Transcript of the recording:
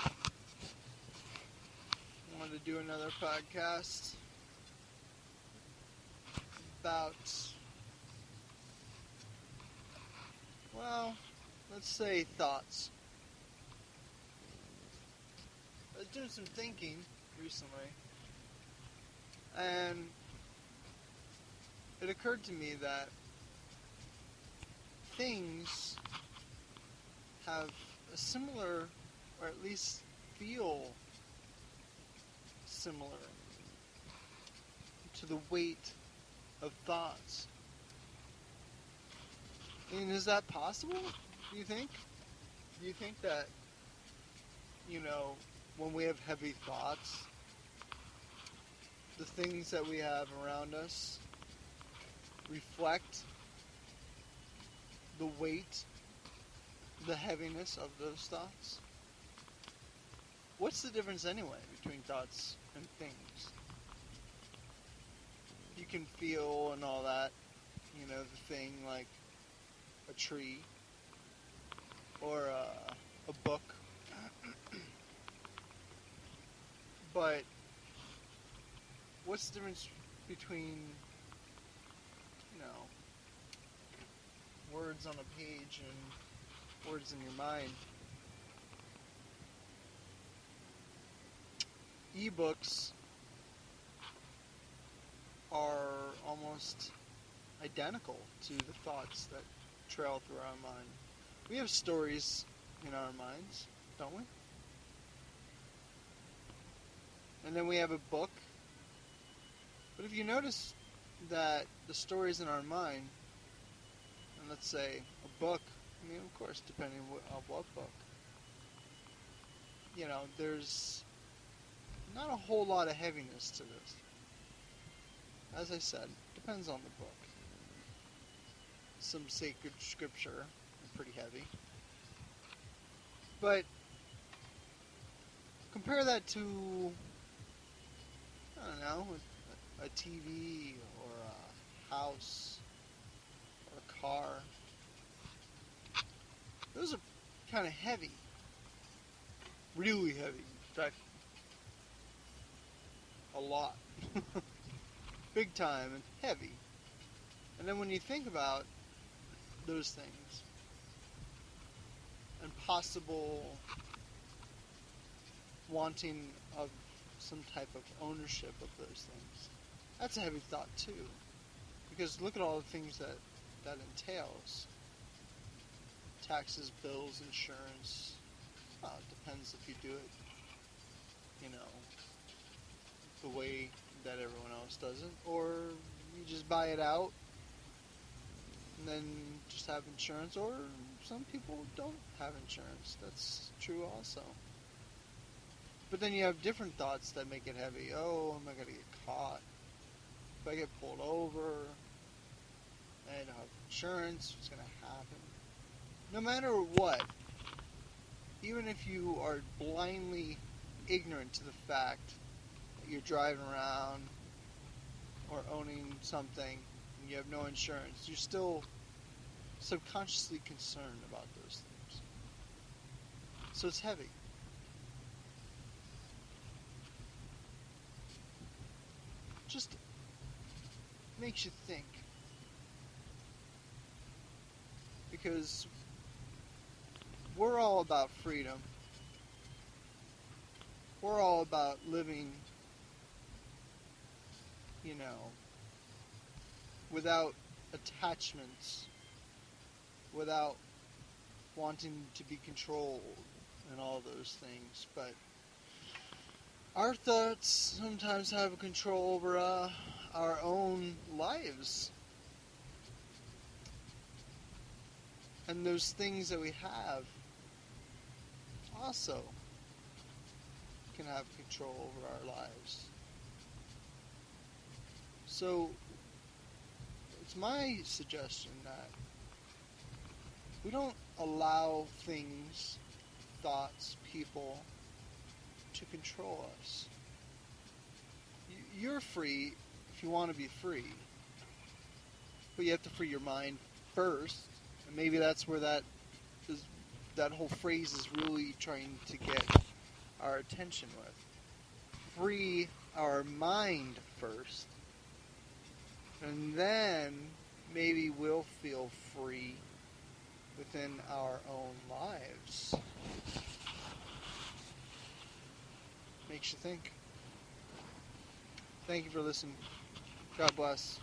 I wanted to do another podcast about, well, let's say thoughts. I was doing some thinking recently, and it occurred to me that things have a similar, or at least feel similar, to the weight of thoughts. I mean, is that possible, do you think? Do you think that, when we have heavy thoughts, the things that we have around us reflect the weight, the heaviness of those thoughts? What's the difference anyway between thoughts and things? You can feel and all that, the thing like a tree or a book. But what's the difference between, words on a page and words in your mind? Ebooks are almost identical to the thoughts that trail through our mind. We have stories in our minds, don't we? And then we have a book. But if you notice that the stories in our mind, and let's say a book, of course, depending on what book, there's not a whole lot of heaviness to this. As I said, depends on the book. Some sacred scripture are pretty heavy. But compare that to, I don't know, a TV or a house or a car. Those are kind of heavy. Really heavy. In fact, a lot. Big time and heavy. And then when you think about those things and possible wanting of some type of ownership of those things, that's a heavy thought too. Because look at all the things that entails. Taxes, bills, insurance. Well, it depends if you do it, the way that everyone else does it, or you just buy it out and then just have insurance, or some people don't have insurance. That's true also. But then you have different thoughts that make it heavy. Oh, am I going to get caught? If I get pulled over, I don't have insurance, what's going to happen? No matter what, even if you are blindly ignorant to the fact that you're driving around or owning something and you have no insurance, you're still subconsciously concerned about those things. So it's heavy. Just makes you think. Because we're all about freedom. We're all about living, without attachments, without wanting to be controlled and all those things. But our thoughts sometimes have control over our own lives. And those things that we have also can have control over our lives. So it's my suggestion that we don't allow things, thoughts, people to control us. You're free if you want to be free, but you have to free your mind first, and maybe that's where that is that whole phrase is really trying to get our attention with. Free our mind first, and then maybe we'll feel free within our own lives. Makes you think. Thank you for listening. God bless.